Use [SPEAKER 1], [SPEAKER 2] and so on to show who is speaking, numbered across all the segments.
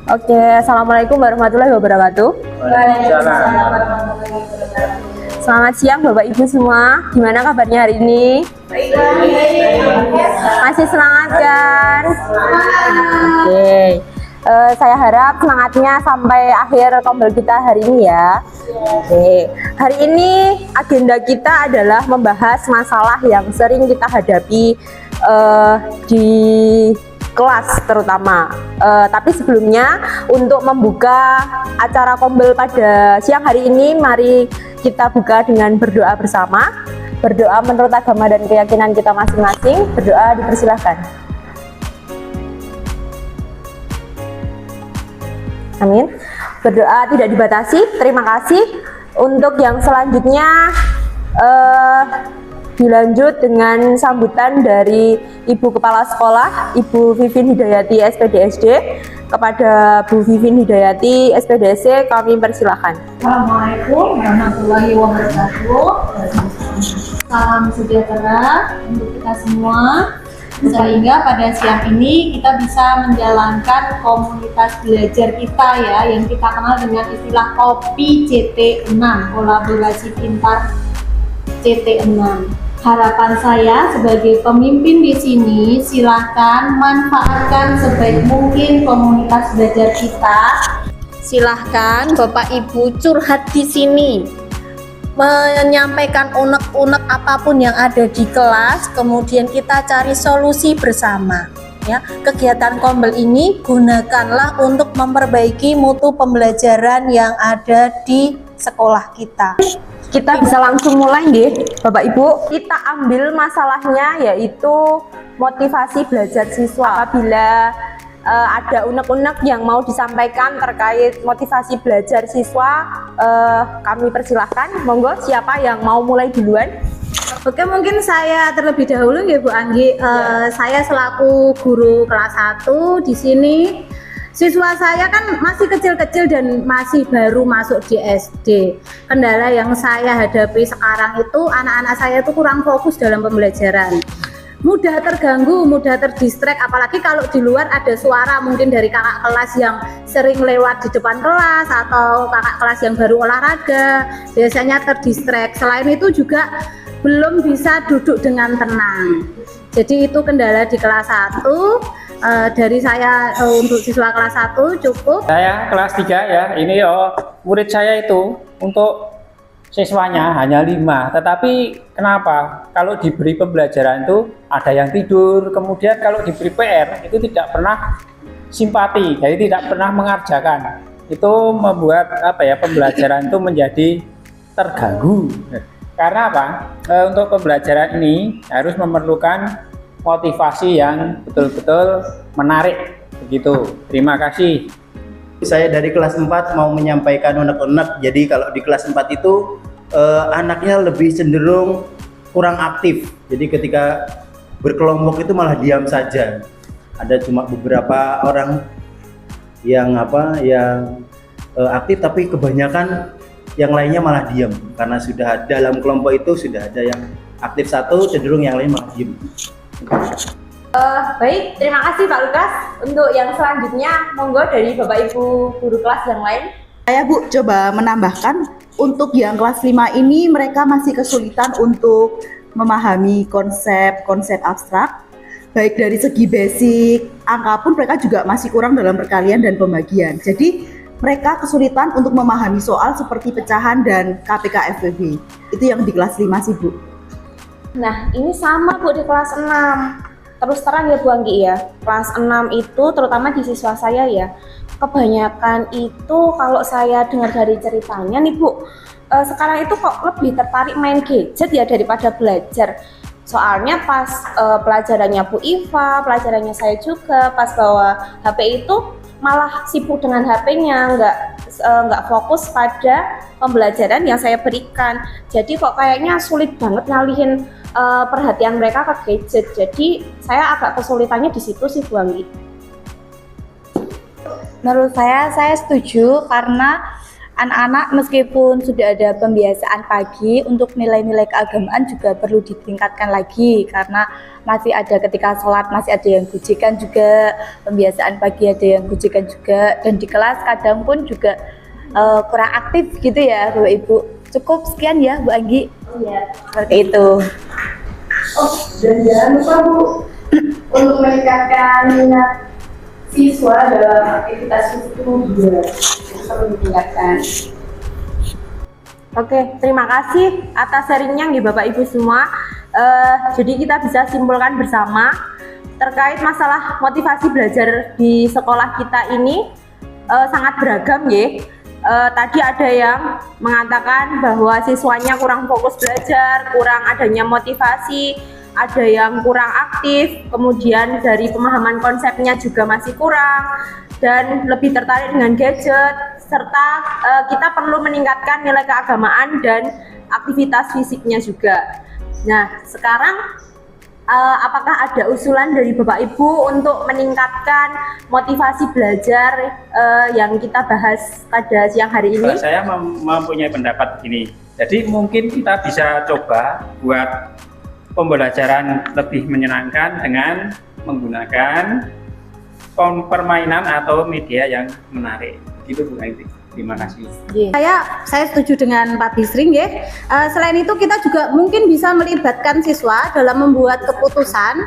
[SPEAKER 1] Oke, assalamualaikum warahmatullahi wabarakatuh.
[SPEAKER 2] Waalaikumsalam.
[SPEAKER 1] Selamat siang Bapak Ibu semua. Gimana kabarnya hari ini? Masih semangat kan? Oke. Saya harap semangatnya sampai akhir tombol kita hari ini ya. Oke. Hari ini agenda kita adalah membahas masalah yang sering kita hadapi di kelas terutama. Tapi sebelumnya untuk membuka acara kombel pada siang hari ini, mari kita buka dengan berdoa bersama. Berdoa menurut agama dan keyakinan kita masing-masing. Berdoa dipersilahkan. Amin. Berdoa tidak dibatasi. Terima kasih. Untuk yang selanjutnya dilanjut dengan sambutan dari Ibu Kepala Sekolah, Ibu Vivin Hidayati SPDSD. Kepada Bu Vivin Hidayati SPDSD kami persilahkan.
[SPEAKER 3] Assalamualaikum warahmatullahi wabarakatuh. Salam sejahtera untuk kita semua, sehingga pada siang ini kita bisa menjalankan komunitas belajar kita ya, yang kita kenal dengan istilah KOPI CT6, kolaborasi pintar CT6. Harapan saya sebagai pemimpin di sini, silahkan manfaatkan sebaik mungkin komunitas belajar kita. Silahkan Bapak Ibu curhat di sini, menyampaikan unek-unek apapun yang ada di kelas, kemudian kita cari solusi bersama. Ya, kegiatan kombel ini gunakanlah untuk memperbaiki mutu pembelajaran yang ada di sekolah kita.
[SPEAKER 1] Kita bisa langsung mulai nggih, Bapak Ibu. Kita ambil masalahnya yaitu motivasi belajar siswa. Apabila ada unek-unek yang mau disampaikan terkait motivasi belajar siswa, kami persilahkan. Monggo, siapa yang mau mulai duluan?
[SPEAKER 3] Oke, mungkin saya terlebih dahulu ya Bu Anggi. Saya selaku guru kelas 1 di sini. Siswa saya kan masih kecil-kecil dan masih baru masuk di SD. Kendala yang saya hadapi sekarang itu anak-anak saya itu kurang fokus dalam pembelajaran. Mudah terganggu, mudah terdistrek, apalagi kalau di luar ada suara mungkin dari kakak kelas yang sering lewat di depan kelas atau kakak kelas yang baru olahraga, biasanya terdistrek. Selain itu juga belum bisa duduk dengan tenang. Jadi itu kendala di kelas 1. Dari saya untuk siswa kelas 1 cukup.
[SPEAKER 2] Saya kelas 3 ya, ini murid saya itu untuk siswanya hanya 5, tetapi kenapa? Kalau diberi pembelajaran itu ada yang tidur, kemudian kalau diberi PR itu tidak pernah simpati, jadi tidak pernah mengerjakan. Itu membuat pembelajaran itu menjadi terganggu. Karena apa? Untuk pembelajaran ini harus memerlukan motivasi yang betul-betul menarik begitu. Terima kasih.
[SPEAKER 4] Saya dari kelas 4 mau menyampaikan unek-unek. Jadi kalau di kelas 4 itu anaknya lebih cenderung kurang aktif. Jadi ketika berkelompok itu malah diam saja. Ada cuma beberapa orang yang aktif, tapi kebanyakan yang lainnya malah diam. Karena sudah dalam kelompok itu sudah ada yang aktif satu, cenderung yang lain malah diam.
[SPEAKER 1] Baik, terima kasih Pak Lukas. Untuk yang selanjutnya, monggo dari Bapak Ibu guru kelas yang lain.
[SPEAKER 5] Saya Bu coba menambahkan, untuk yang kelas 5 ini mereka masih kesulitan untuk memahami konsep abstrak, baik dari segi basic, angka pun mereka juga masih kurang dalam perkalian dan pembagian. Jadi mereka kesulitan untuk memahami soal seperti pecahan dan KPK FWB. Itu yang di kelas 5 sih Bu.
[SPEAKER 1] Nah, ini sama Bu di kelas 6. Terus terang ya Bu Anggi ya, kelas 6 itu terutama di siswa saya ya, kebanyakan itu kalau saya dengar dari ceritanya nih Bu, sekarang itu kok lebih tertarik main gadget ya daripada belajar. Soalnya pas pelajarannya Bu Iva, pelajarannya saya juga, pas bawa HP itu malah sibuk dengan HP-nya, nggak fokus pada pembelajaran yang saya berikan. Jadi kok kayaknya sulit banget ngalihin perhatian mereka ke gadget. Jadi saya agak kesulitannya di situ sih Bu Anggi.
[SPEAKER 6] Menurut saya setuju karena anak-anak meskipun sudah ada pembiasaan pagi, untuk nilai-nilai keagamaan juga perlu ditingkatkan lagi, karena masih ada ketika sholat masih ada yang gujikan juga, pembiasaan pagi ada yang gujikan juga, dan di kelas kadang pun juga kurang aktif gitu ya Bapak Ibu. Cukup sekian ya Bu Anggi.
[SPEAKER 1] Iya.
[SPEAKER 6] Seperti itu.
[SPEAKER 3] Oh, dan jangan lupa Bu, untuk meningkatkan minat siswa dalam aktivitas fisik itu juga perlu ditingkatkan.
[SPEAKER 1] Oke, terima kasih atas sharingnya nih Bapak Ibu semua. Jadi kita bisa simpulkan bersama terkait masalah motivasi belajar di sekolah kita ini sangat beragam ya. Tadi ada yang mengatakan bahwa siswanya kurang fokus belajar, kurang adanya motivasi, ada yang kurang aktif, kemudian dari pemahaman konsepnya juga masih kurang, dan lebih tertarik dengan gadget, serta kita perlu meningkatkan nilai keagamaan dan aktivitas fisiknya juga. Nah, sekarang apakah ada usulan dari Bapak Ibu untuk meningkatkan motivasi belajar yang kita bahas pada siang hari ini?
[SPEAKER 2] Saya mempunyai pendapat begini. Jadi mungkin kita bisa coba buat pembelajaran lebih menyenangkan dengan menggunakan permainan atau media yang menarik. Gitu Bu Ainti. Terima kasih.
[SPEAKER 6] Saya setuju dengan Pak Bisring ya. Selain itu kita juga mungkin bisa melibatkan siswa dalam membuat keputusan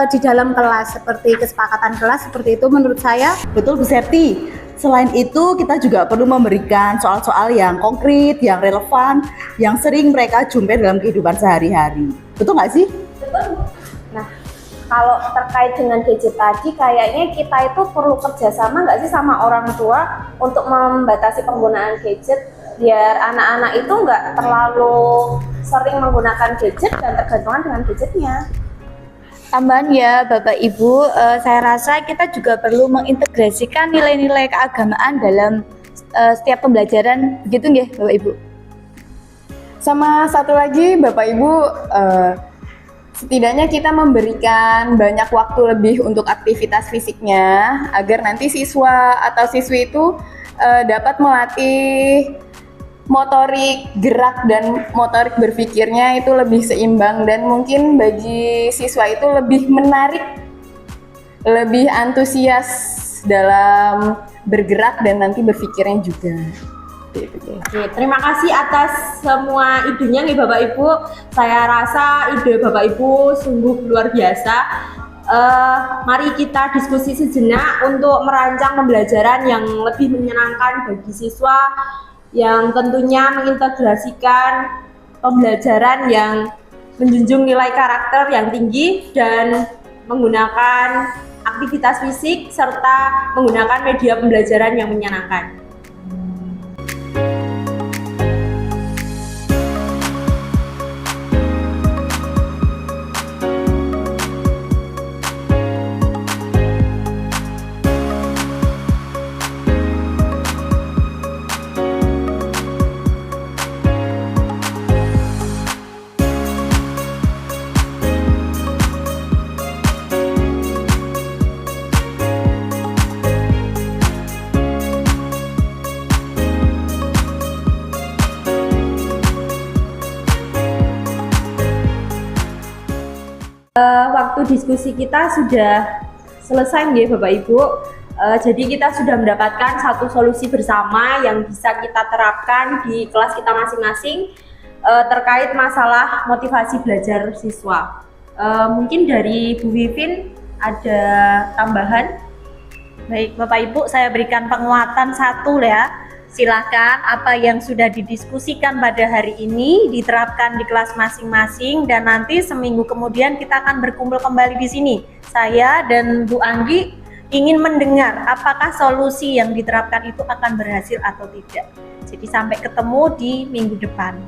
[SPEAKER 6] di dalam kelas, seperti kesepakatan kelas, seperti itu menurut saya.
[SPEAKER 5] Betul Bu Septi. Selain itu kita juga perlu memberikan soal-soal yang konkret, yang relevan, yang sering mereka jumpai dalam kehidupan sehari-hari. Betul nggak sih?
[SPEAKER 1] Betul. Nah, kalau terkait dengan gadget tadi, kayaknya kita itu perlu kerjasama nggak sih sama orang tua untuk membatasi penggunaan gadget, biar anak-anak itu nggak terlalu sering menggunakan gadget dan tergantungan dengan gadgetnya.
[SPEAKER 6] Tambahan ya Bapak Ibu, saya rasa kita juga perlu mengintegrasikan nilai-nilai keagamaan dalam setiap pembelajaran, begitu nggih Bapak Ibu?
[SPEAKER 7] Sama satu lagi Bapak Ibu, setidaknya kita memberikan banyak waktu lebih untuk aktivitas fisiknya agar nanti siswa atau siswi itu dapat melatih motorik gerak dan motorik berpikirnya itu lebih seimbang, dan mungkin bagi siswa itu lebih menarik, lebih antusias dalam bergerak dan nanti berpikirnya juga.
[SPEAKER 1] Oke, terima kasih atas semua idenya nih Bapak Ibu. Saya rasa ide Bapak Ibu sungguh luar biasa. Mari kita diskusi sejenak untuk merancang pembelajaran yang lebih menyenangkan bagi siswa, yang tentunya mengintegrasikan pembelajaran yang menjunjung nilai karakter yang tinggi dan menggunakan aktivitas fisik serta menggunakan media pembelajaran yang menyenangkan. Waktu diskusi kita sudah selesai ya Bapak Ibu. Jadi kita sudah mendapatkan satu solusi bersama yang bisa kita terapkan di kelas kita masing-masing terkait masalah motivasi belajar siswa. Mungkin dari Bu Vivin ada tambahan?
[SPEAKER 6] Baik Bapak Ibu, saya berikan penguatan satu ya. Silakan apa yang sudah didiskusikan pada hari ini diterapkan di kelas masing-masing, dan nanti seminggu kemudian kita akan berkumpul kembali di sini. Saya dan Bu Anggi ingin mendengar apakah solusi yang diterapkan itu akan berhasil atau tidak. Jadi sampai ketemu di minggu depan.